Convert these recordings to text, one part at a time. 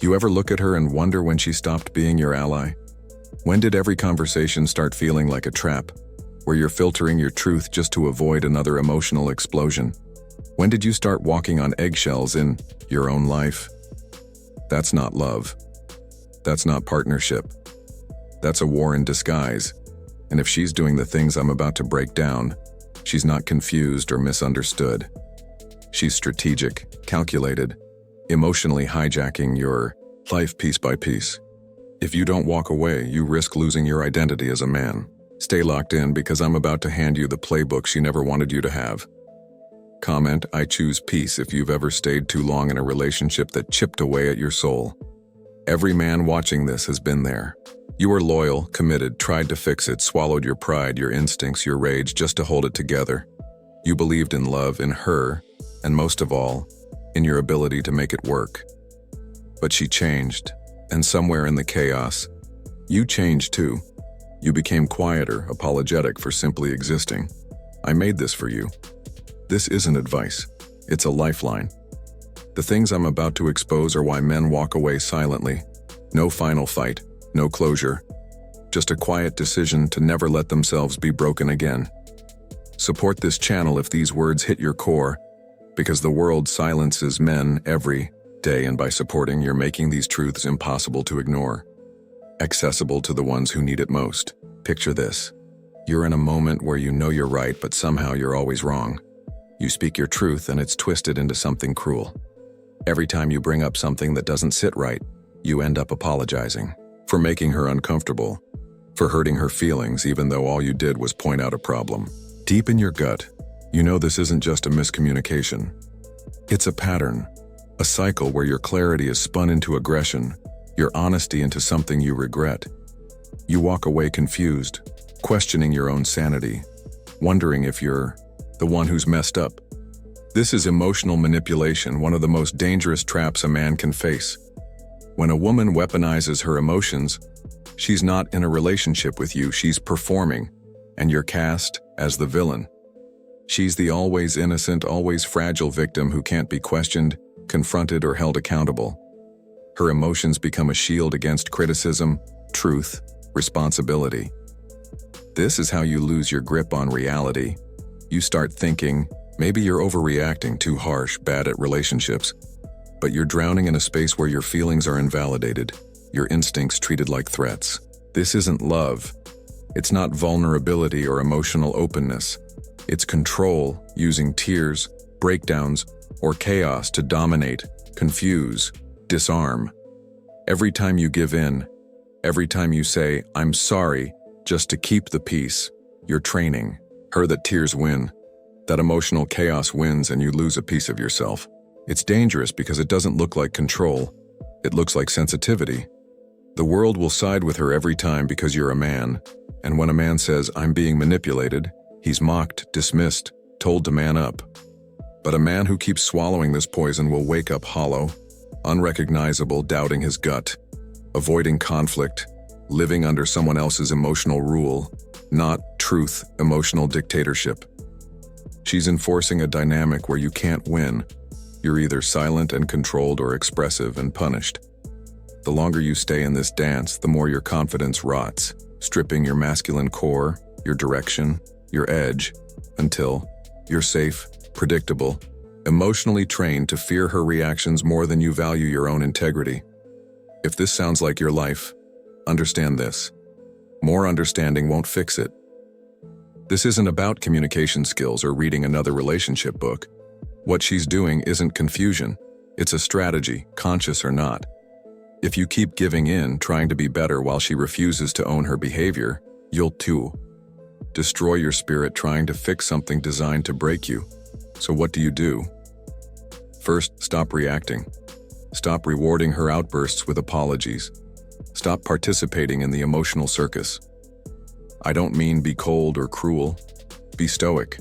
You ever look at her and wonder when she stopped being your ally? When did every conversation start feeling like a trap, where you're filtering your truth just to avoid another emotional explosion? When did you start walking on eggshells in your own life? That's not love. That's not partnership. That's a war in disguise. And if she's doing the things I'm about to break down, she's not confused or misunderstood. She's strategic, calculated, emotionally hijacking your life piece by piece. If you don't walk away, you risk losing your identity as a man. Stay locked in because I'm about to hand you the playbook she never wanted you to have. Comment, "I choose peace" if you've ever stayed too long in a relationship that chipped away at your soul. Every man watching this has been there. You were loyal, committed, tried to fix it, swallowed your pride, your instincts, your rage just to hold it together. You believed in love, in her, and most of all, in your ability to make it work. But she changed, and somewhere in the chaos, you changed too. You became quieter, apologetic for simply existing. I made this for you. This isn't advice. It's a lifeline. The things I'm about to expose are why men walk away silently. No final fight, no closure. Just a quiet decision to never let themselves be broken again. Support this channel if these words hit your core, because the world silences men every day, and by supporting, you're making these truths impossible to ignore. Accessible to the ones who need it most. Picture this. You're in a moment where you know you're right, but somehow you're always wrong. You speak your truth and it's twisted into something cruel. Every time you bring up something that doesn't sit right, you end up apologizing for making her uncomfortable, for hurting her feelings even though all you did was point out a problem. Deep in your gut, you know this isn't just a miscommunication. It's a pattern, a cycle where your clarity is spun into aggression, your honesty into something you regret. You walk away confused, questioning your own sanity, wondering if you're the one who's messed up. This is emotional manipulation, one of the most dangerous traps a man can face. When a woman weaponizes her emotions, she's not in a relationship with you, she's performing, and you're cast as the villain. She's the always innocent, always fragile victim who can't be questioned, confronted, or held accountable. Her emotions become a shield against criticism, truth, responsibility. This is how you lose your grip on reality. You start thinking, maybe you're overreacting, too harsh, bad at relationships. But you're drowning in a space where your feelings are invalidated, your instincts treated like threats. This isn't love. It's not vulnerability or emotional openness. It's control, using tears, breakdowns, or chaos to dominate, confuse, disarm. Every time you give in, every time you say, "I'm sorry," just to keep the peace, you're training her that tears win. That emotional chaos wins and you lose a piece of yourself. It's dangerous because it doesn't look like control. It looks like sensitivity. The world will side with her every time because you're a man. And when a man says, "I'm being manipulated," he's mocked, dismissed, told to man up. But a man who keeps swallowing this poison will wake up hollow, unrecognizable, doubting his gut, avoiding conflict, living under someone else's emotional rule, not truth, emotional dictatorship. She's enforcing a dynamic where you can't win. You're either silent and controlled or expressive and punished. The longer you stay in this dance, the more your confidence rots, stripping your masculine core, your direction, your edge, until you're safe, predictable, emotionally trained to fear her reactions more than you value your own integrity. If this sounds like your life, understand this. More understanding won't fix it. This isn't about communication skills or reading another relationship book. What she's doing isn't confusion. It's a strategy, conscious or not. If you keep giving in, trying to be better while she refuses to own her behavior, you'll too destroy your spirit trying to fix something designed to break you. So what do? First, stop reacting. Stop rewarding her outbursts with apologies. Stop participating in the emotional circus. I don't mean be cold or cruel. Be stoic.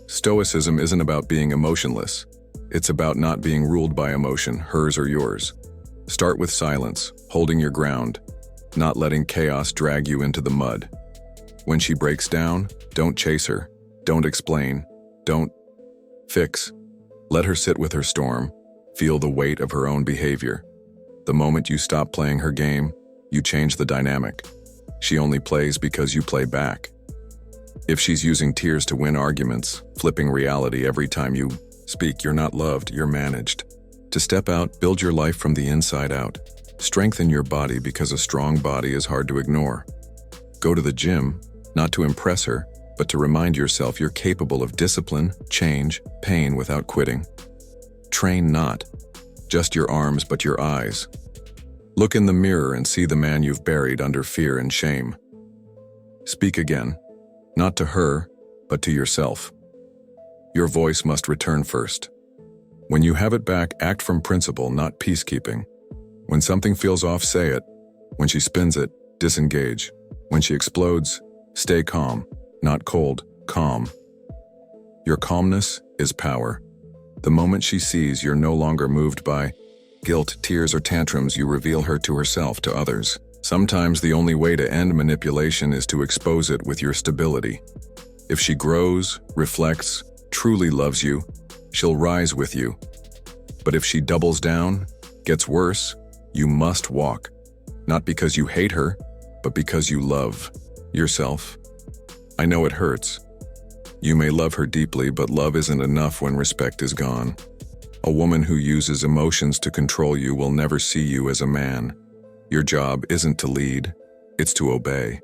Stoicism isn't about being emotionless. It's about not being ruled by emotion, hers or yours. Start with silence, holding your ground, not letting chaos drag you into the mud. When she breaks down, don't chase her. Don't explain. Don't fix. Let her sit with her storm, feel the weight of her own behavior. The moment you stop playing her game, you change the dynamic. She only plays because you play back. If she's using tears to win arguments, flipping reality every time you speak, you're not loved, you're managed. To step out, build your life from the inside out. Strengthen your body because a strong body is hard to ignore. Go to the gym, not to impress her, but to remind yourself you're capable of discipline, change, pain without quitting. Train not just your arms but your eyes. Look in the mirror and see the man you've buried under fear and shame. Speak again, not to her, but to yourself. Your voice must return first. When you have it back, act from principle, not peacekeeping. When something feels off, say it. When she spins it, disengage. When she explodes, stay calm, not cold, calm. Your calmness is power. The moment she sees you're no longer moved by guilt, tears, or tantrums, you reveal her to herself, to others. Sometimes the only way to end manipulation is to expose it with your stability. If she grows, reflects, truly loves you, she'll rise with you. But if she doubles down, gets worse, you must walk. Not because you hate her, but because you love yourself. I know it hurts. You may love her deeply, but love isn't enough when respect is gone. A woman who uses emotions to control you will never see you as a man. Your job isn't to lead, it's to obey.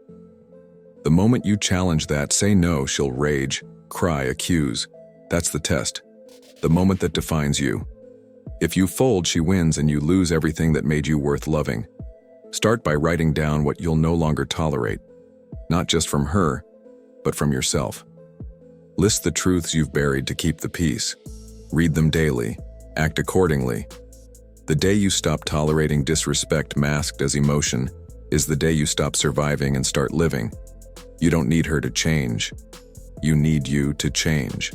The moment you challenge that, say no, she'll rage, cry, accuse. That's the test. The moment that defines you. If you fold, she wins and you lose everything that made you worth loving. Start by writing down what you'll no longer tolerate, not just from her, but from yourself. List the truths you've buried to keep the peace. Read them daily. Act accordingly. The day you stop tolerating disrespect masked as emotion is the day you stop surviving and start living. You don't need her to change. You need you to change.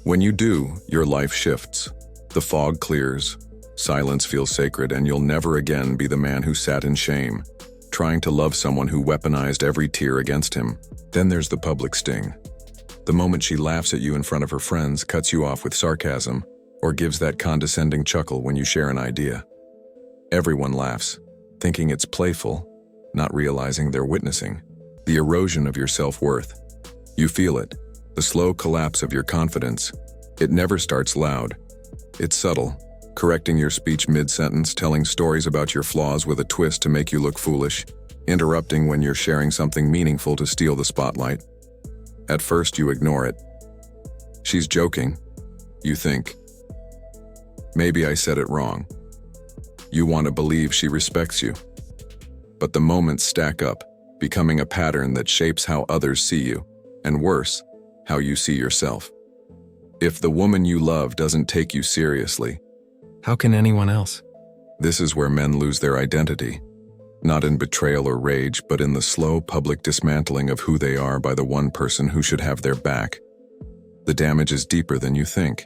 When you do, your life shifts. The fog clears, silence feels sacred, and you'll never again be the man who sat in shame, trying to love someone who weaponized every tear against him. Then there's the public sting. The moment she laughs at you in front of her friends, cuts you off with sarcasm, or gives that condescending chuckle when you share an idea. Everyone laughs, thinking it's playful, not realizing they're witnessing the erosion of your self-worth. You feel it, the slow collapse of your confidence. It never starts loud. It's subtle, correcting your speech mid-sentence, telling stories about your flaws with a twist to make you look foolish, interrupting when you're sharing something meaningful to steal the spotlight. At first, you ignore it. She's joking, you think. Maybe I said it wrong. You want to believe she respects you. But the moments stack up, becoming a pattern that shapes how others see you, and worse, how you see yourself. If the woman you love doesn't take you seriously, how can anyone else? This is where men lose their identity, not in betrayal or rage, but in the slow public dismantling of who they are by the one person who should have their back. The damage is deeper than you think.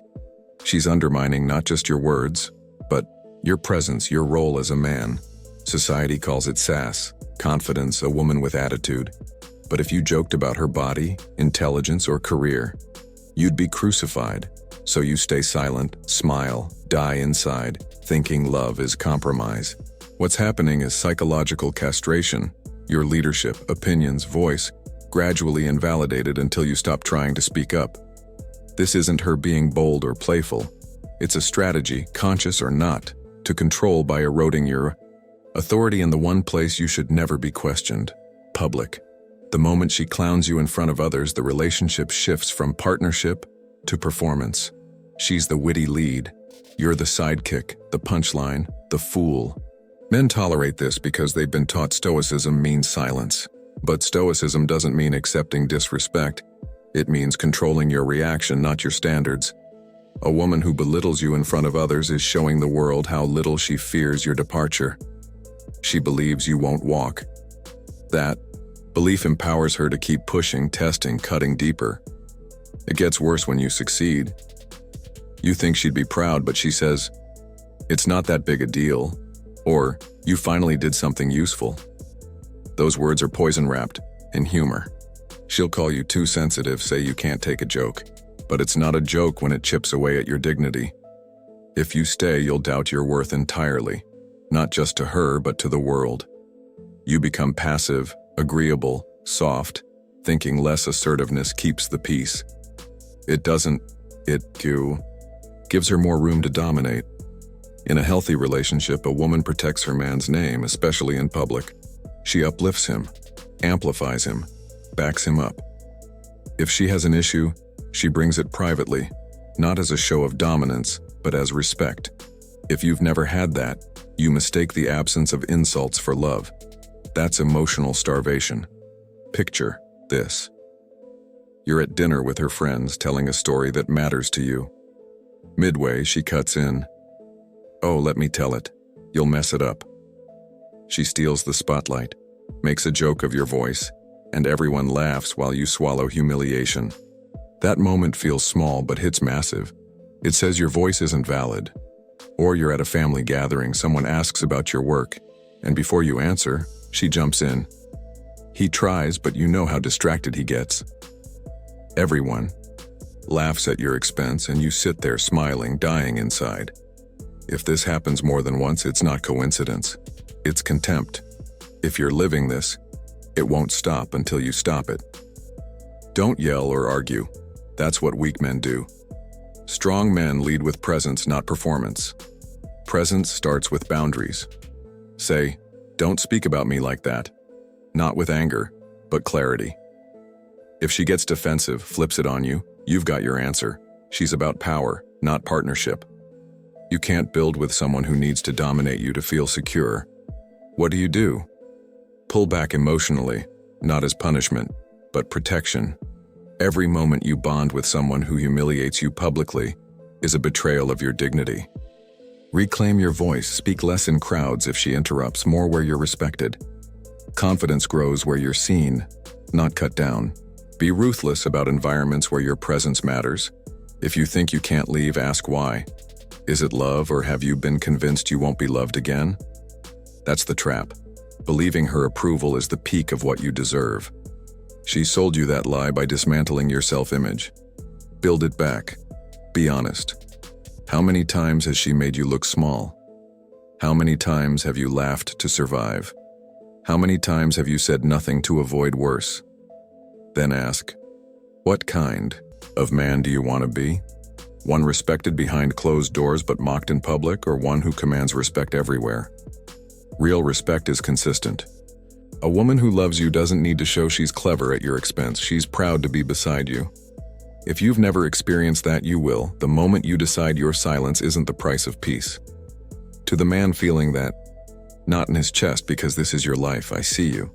She's undermining not just your words, but your presence, your role as a man. Society calls it sass, confidence, a woman with attitude. But if you joked about her body, intelligence, or career, you'd be crucified. So you stay silent, smile, die inside, thinking love is compromise. What's happening is psychological castration. Your leadership, opinions, voice, gradually invalidated until you stop trying to speak up. This isn't her being bold or playful. It's a strategy, conscious or not, to control by eroding your authority in the one place you should never be questioned, public. The moment she clowns you in front of others, the relationship shifts from partnership to performance. She's the witty lead. You're the sidekick, the punchline, the fool. Men tolerate this because they've been taught stoicism means silence. But stoicism doesn't mean accepting disrespect. It means controlling your reaction, not your standards. A woman who belittles you in front of others is showing the world how little she fears your departure. She believes you won't walk. That belief empowers her to keep pushing, testing, cutting deeper. It gets worse when you succeed. You think she'd be proud, but she says, "It's not that big a deal," or "You finally did something useful." Those words are poison-wrapped in humor. She'll call you too sensitive, say you can't take a joke. But it's not a joke when it chips away at your dignity. If you stay, you'll doubt your worth entirely. not just to her but to the world. You become passive, agreeable, soft, thinking less assertiveness keeps the peace. It gives her more room to dominate. In a healthy relationship, a woman protects her man's name, especially in public. She uplifts him, amplifies him, backs him up. If she has an issue, she brings it privately, not as a show of dominance, but as respect. If you've never had that, you mistake the absence of insults for love. That's emotional starvation. Picture this. You're at dinner with her friends telling a story that matters to you. Midway, she cuts in. "Oh, let me tell it. You'll mess it up." She steals the spotlight, makes a joke of your voice, and everyone laughs while you swallow humiliation. That moment feels small but hits massive. It says your voice isn't valid. Or you're at a family gathering, someone asks about your work, and before you answer, she jumps in. He tries, but you know how distracted he gets. Everyone laughs at your expense, and you sit there smiling, dying inside. If this happens more than once, it's not coincidence. It's contempt. If you're living this, it won't stop until you stop it. Don't yell or argue. That's what weak men do. Strong men lead with presence, not performance. Presence starts with boundaries. Say, "Don't speak about me like that." Not with anger, but clarity. If she gets defensive, flips it on you, you've got your answer. She's about power, not partnership. You can't build with someone who needs to dominate you to feel secure. What do? Pull back emotionally, not as punishment, but protection. Every moment you bond with someone who humiliates you publicly is a betrayal of your dignity. Reclaim your voice, speak less in crowds if she interrupts, more where you're respected. Confidence grows where you're seen, not cut down. Be ruthless about environments where your presence matters. If you think you can't leave, ask why. Is it love, or have you been convinced you won't be loved again? That's the trap. Believing her approval is the peak of what you deserve. She sold you that lie by dismantling your self-image. Build it back. Be honest. How many times has she made you look small? How many times have you laughed to survive? How many times have you said nothing to avoid worse? Then ask, what kind of man do you want to be? One respected behind closed doors but mocked in public, or one who commands respect everywhere? Real respect is consistent. A woman who loves you doesn't need to show she's clever at your expense. She's proud to be beside you. If you've never experienced that, you will, the moment you decide your silence isn't the price of peace. To the man feeling that, not in his chest, because this is your life, I see you.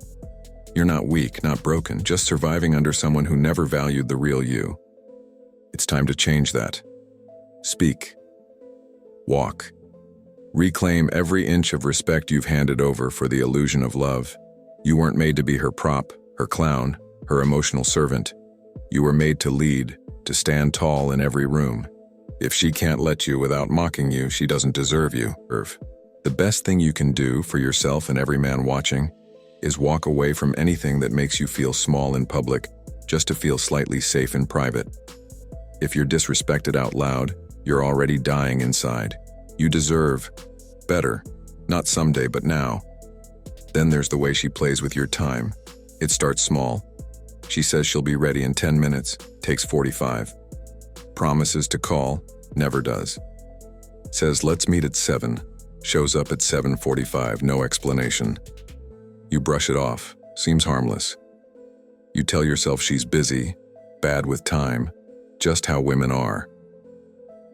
You're not weak, not broken, just surviving under someone who never valued the real you. It's time to change that. Speak. Walk. Reclaim every inch of respect you've handed over for the illusion of love. You weren't made to be her prop, her clown, her emotional servant. You were made to lead, to stand tall in every room. If she can't let you without mocking you, she doesn't deserve you. The best thing you can do for yourself and every man watching is walk away from anything that makes you feel small in public, just to feel slightly safe in private. If you're disrespected out loud, you're already dying inside. You deserve better, not someday, but now. Then there's the way she plays with your time. It starts small. She says she'll be ready in 10 minutes, takes 45. Promises to call, never does. Says let's meet at 7, shows up at 7:45, no explanation. You brush it off, seems harmless. You tell yourself she's busy, bad with time, just how women are.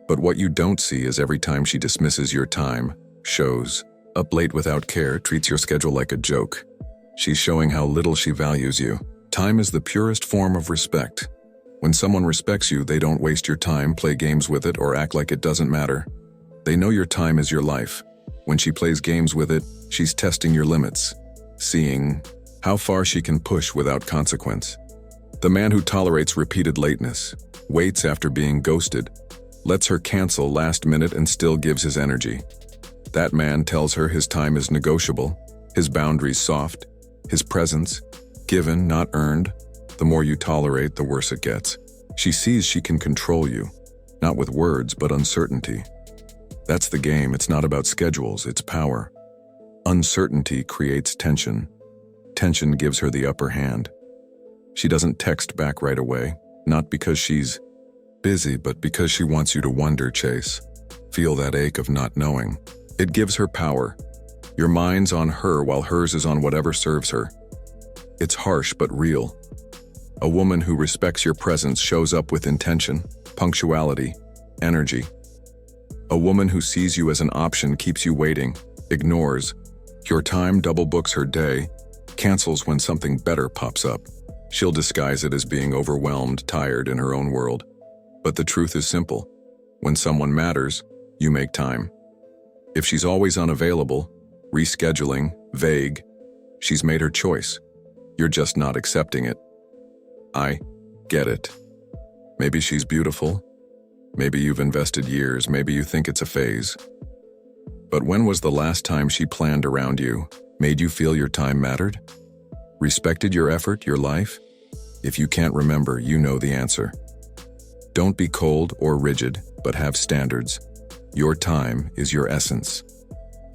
But what you don't see is every time she dismisses your time, shows up late without care, treats your schedule like a joke. She's showing how little she values you. Time is the purest form of respect. When someone respects you, they don't waste your time, play games with it, or act like it doesn't matter. They know your time is your life. When she plays games with it, she's testing your limits, seeing how far she can push without consequence. The man who tolerates repeated lateness, waits after being ghosted, lets her cancel last minute and still gives his energy. That man tells her his time is negotiable, his boundaries soft, his presence given, not earned. The more you tolerate, the worse it gets. She sees she can control you, not with words, but uncertainty. That's the game. It's not about schedules, it's power. Uncertainty creates tension. Tension gives her the upper hand. She doesn't text back right away, not because she's busy, but because she wants you to wonder, chase. Feel that ache of not knowing. It gives her power. Your mind's on her while hers is on whatever serves her. It's harsh but real. A woman who respects your presence shows up with intention, punctuality, energy. A woman who sees you as an option keeps you waiting, ignores your time, double books her day, cancels when something better pops up. She'll disguise it as being overwhelmed, tired in her own world. But the truth is simple. When someone matters, you make time. If she's always unavailable, rescheduling, vague, she's made her choice. You're just not accepting it. I get it. Maybe she's beautiful. Maybe you've invested years. Maybe you think it's a phase. But when was the last time she planned around you, made you feel your time mattered? Respected your effort, your life? If you can't remember, you know the answer. Don't be cold or rigid, but have standards. Your time is your essence.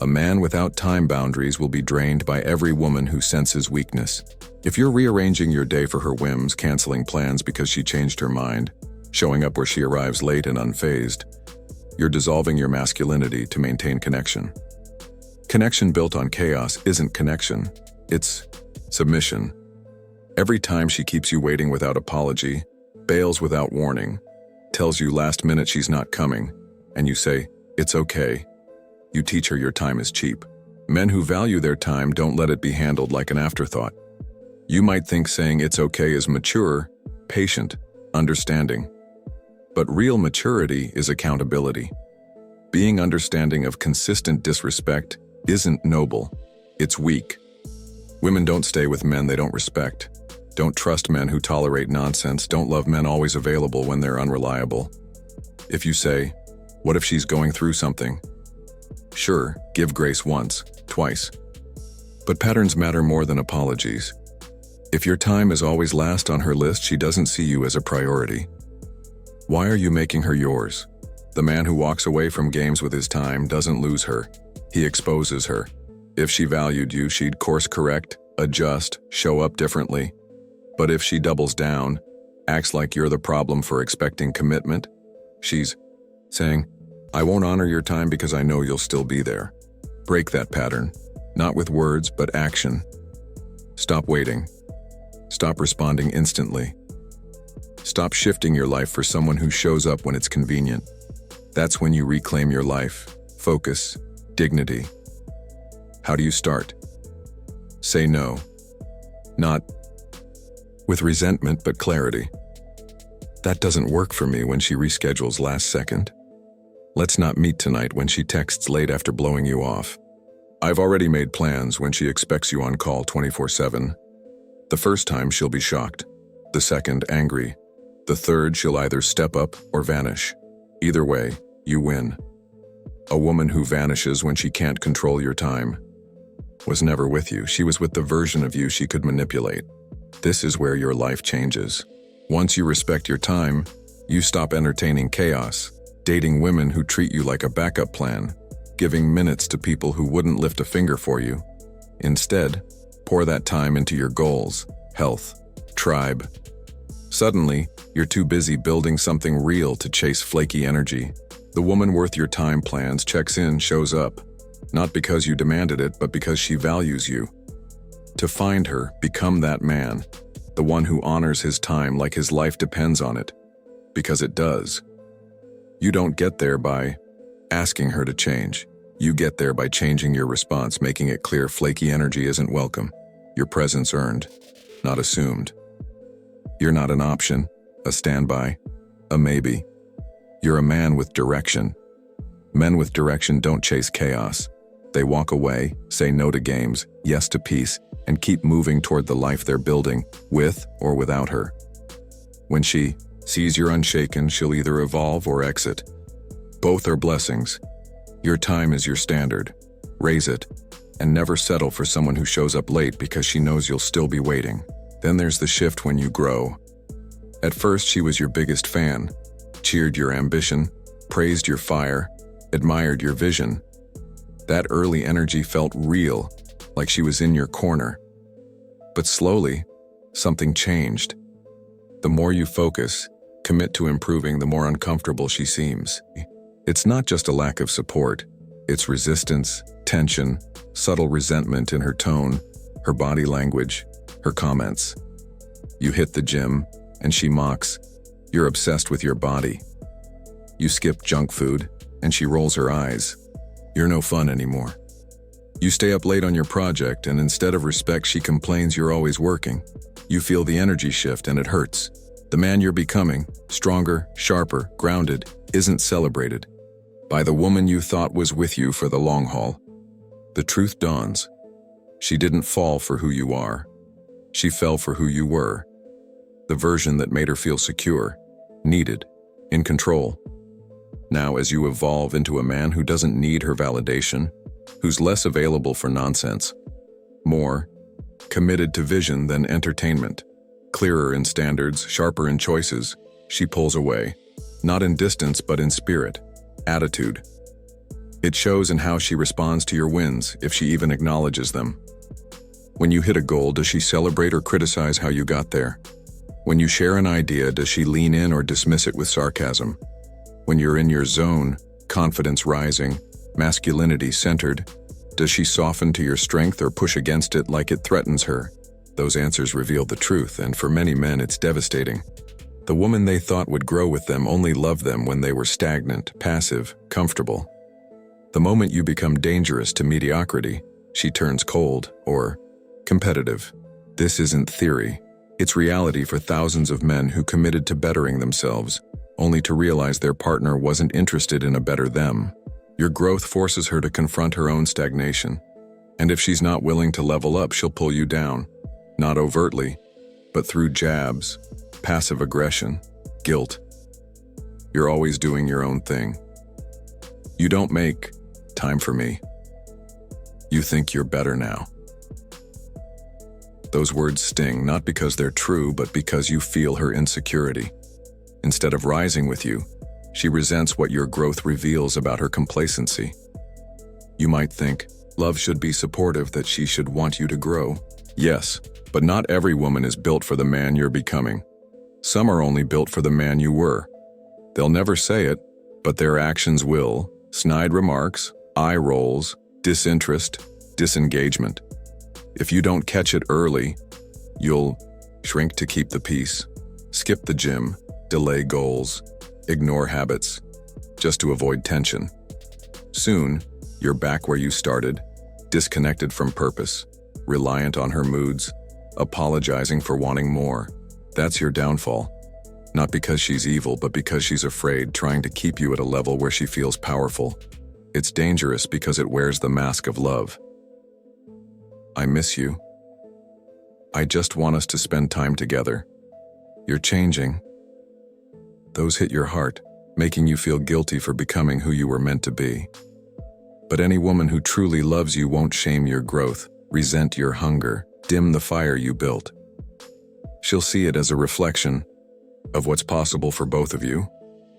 A man without time boundaries will be drained by every woman who senses weakness. If you're rearranging your day for her whims, canceling plans because she changed her mind, showing up where she arrives late and unfazed, you're dissolving your masculinity to maintain connection. Connection built on chaos isn't connection, it's submission. Every time she keeps you waiting without apology, bails without warning, tells you last minute she's not coming, and you say, "It's okay," you teach her your time is cheap. Men who value their time don't let it be handled like an afterthought. You might think saying "it's okay" is mature, patient, understanding. But real maturity is accountability. Being understanding of consistent disrespect isn't noble, it's weak. Women don't stay with men they don't respect. Don't trust men who tolerate nonsense. Don't love men always available when they're unreliable. If you say, "What if she's going through something?" Sure, give grace once, twice. But patterns matter more than apologies. If your time is always last on her list, she doesn't see you as a priority. Why are you making her yours? The man who walks away from games with his time doesn't lose her. He exposes her. If she valued you, she'd course correct, adjust, show up differently. But if she doubles down, acts like you're the problem for expecting commitment, she's saying, "I won't honor your time because I know you'll still be there." Break that pattern, not with words, but action. Stop waiting. Stop responding instantly. Stop shifting your life for someone who shows up when it's convenient. That's when you reclaim your life, focus, dignity. How do you start? Say no. Not with resentment, but clarity. That doesn't work for me when she reschedules last second. Let's not meet tonight when she texts late after blowing you off. I've already made plans when she expects you on call 24/7. The first time she'll be shocked. The second, angry. The third, she'll either step up or vanish. Either way, you win. A woman who vanishes when she can't control your time was never with you. She was with the version of you she could manipulate. This is where your life changes. Once you respect your time, you stop entertaining chaos, dating women who treat you like a backup plan, giving minutes to people who wouldn't lift a finger for you. Instead, pour that time into your goals, health, tribe. Suddenly, you're too busy building something real to chase flaky energy. The woman worth your time plans, checks in, shows up. Not because you demanded it, but because she values you. To find her, become that man, the one who honors his time like his life depends on it. Because it does. You don't get there by asking her to change. You get there by changing your response, making it clear flaky energy isn't welcome. Your presence earned, not assumed. You're not an option, a standby, a maybe. You're a man with direction. Men with direction don't chase chaos. They walk away, say no to games, yes to peace, and keep moving toward the life they're building, with or without her. When she sees you're unshaken, she'll either evolve or exit. Both are blessings. Your time is your standard. Raise it, and never settle for someone who shows up late because she knows you'll still be waiting. Then there's the shift when you grow. At first, she was your biggest fan, cheered your ambition, praised your fire, admired your vision. That early energy felt real, like she was in your corner. But slowly, something changed. The more you focus, commit to improving, the more uncomfortable she seems. It's not just a lack of support, it's resistance, tension, subtle resentment in her tone, her body language, her comments. You hit the gym, and she mocks. You're obsessed with your body. You skip junk food, and she rolls her eyes. You're no fun anymore. You stay up late on your project, and instead of respect, she complains you're always working. You feel the energy shift, and it hurts. The man you're becoming, stronger, sharper, grounded, isn't celebrated by the woman you thought was with you for the long haul. The truth dawns. She didn't fall for who you are. She fell for who you were. The version that made her feel secure, needed, in control. Now, as you evolve into a man who doesn't need her validation, who's less available for nonsense, more committed to vision than entertainment, clearer in standards, sharper in choices, she pulls away, not in distance but in spirit, attitude. It shows in how she responds to your wins, if she even acknowledges them. When you hit a goal, does she celebrate or criticize how you got there? When you share an idea, does she lean in or dismiss it with sarcasm? When you're in your zone, confidence rising, masculinity centered, does she soften to your strength or push against it like it threatens her? Those answers reveal the truth, and for many men it's devastating. The woman they thought would grow with them only loved them when they were stagnant, passive, comfortable. The moment you become dangerous to mediocrity, she turns cold or competitive. This isn't theory. It's reality for thousands of men who committed to bettering themselves, only to realize their partner wasn't interested in a better them. Your growth forces her to confront her own stagnation. And if she's not willing to level up, she'll pull you down. Not overtly, but through jabs, passive aggression, guilt. You're always doing your own thing. You don't make time for me. You think you're better now. Those words sting, not because they're true, but because you feel her insecurity. Instead of rising with you, she resents what your growth reveals about her complacency. You might think, love should be supportive, that she should want you to grow. Yes, but not every woman is built for the man you're becoming. Some are only built for the man you were. They'll never say it, but their actions will. Snide remarks, eye rolls, disinterest, disengagement. If you don't catch it early, you'll shrink to keep the peace, skip the gym, delay goals, ignore habits, just to avoid tension. Soon, you're back where you started, disconnected from purpose, reliant on her moods, apologizing for wanting more. That's your downfall. Not because she's evil, but because she's afraid, trying to keep you at a level where she feels powerful. It's dangerous because it wears the mask of love. I miss you. I just want us to spend time together. You're changing. Those hit your heart, making you feel guilty for becoming who you were meant to be. But any woman who truly loves you won't shame your growth, resent your hunger, dim the fire you built. She'll see it as a reflection of what's possible for both of you.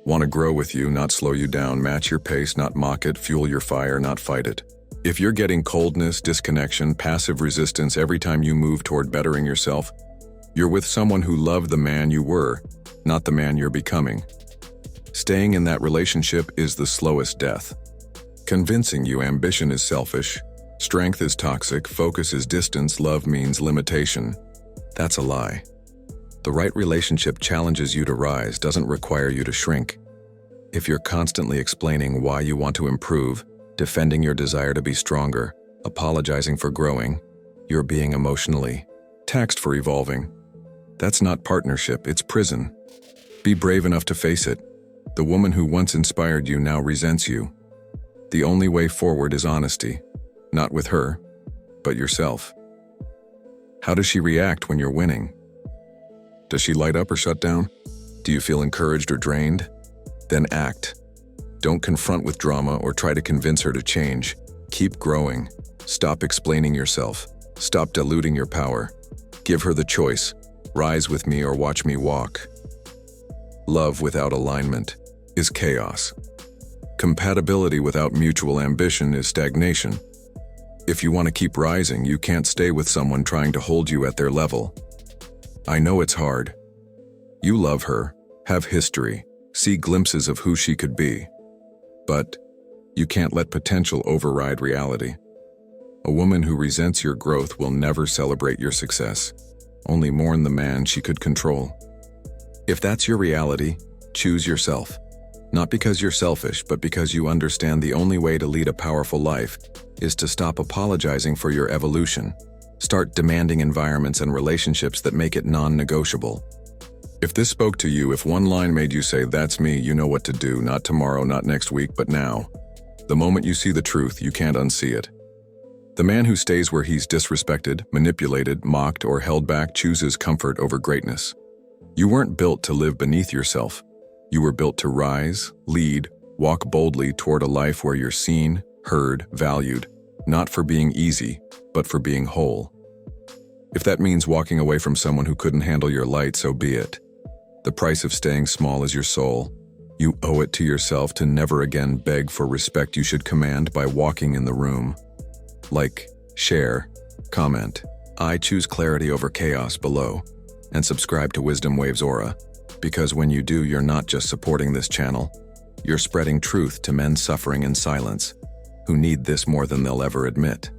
Want to grow with you, not slow you down, match your pace, not mock it, fuel your fire, not fight it. If you're getting coldness, disconnection, passive resistance every time you move toward bettering yourself, you're with someone who loved the man you were, not the man you're becoming. Staying in that relationship is the slowest death. Convincing you ambition is selfish, strength is toxic, focus is distance, love means limitation. That's a lie. The right relationship challenges you to rise, doesn't require you to shrink. If you're constantly explaining why you want to improve, defending your desire to be stronger, apologizing for growing, you're being emotionally taxed for evolving. That's not partnership, it's prison. Be brave enough to face it. The woman who once inspired you now resents you. The only way forward is honesty, not with her, but yourself. How does she react when you're winning? Does she light up or shut down? Do you feel encouraged or drained? Then act. Don't confront with drama or try to convince her to change. Keep growing. Stop explaining yourself. Stop diluting your power. Give her the choice. Rise with me or watch me walk. Love without alignment is chaos. Compatibility without mutual ambition is stagnation. If you want to keep rising, you can't stay with someone trying to hold you at their level. I know it's hard. You love her, have history, see glimpses of who she could be. But you can't let potential override reality. A woman who resents your growth will never celebrate your success, only mourn the man she could control. If that's your reality, choose yourself. Not because you're selfish, but because you understand the only way to lead a powerful life is to stop apologizing for your evolution. Start demanding environments and relationships that make it non-negotiable. If this spoke to you, if one line made you say, "That's me," you know what to do, not tomorrow, not next week, but now. The moment you see the truth, you can't unsee it. The man who stays where he's disrespected, manipulated, mocked, or held back chooses comfort over greatness. You weren't built to live beneath yourself. You were built to rise, lead, walk boldly toward a life where you're seen, heard, valued, not for being easy, but for being whole. If that means walking away from someone who couldn't handle your light, so be it. The price of staying small is your soul. You owe it to yourself to never again beg for respect you should command by walking in the room. Like, share, comment. I choose clarity over chaos below, and subscribe to Wisdom Waves Aura, because when you do, you're not just supporting this channel, you're spreading truth to men suffering in silence, who need this more than they'll ever admit.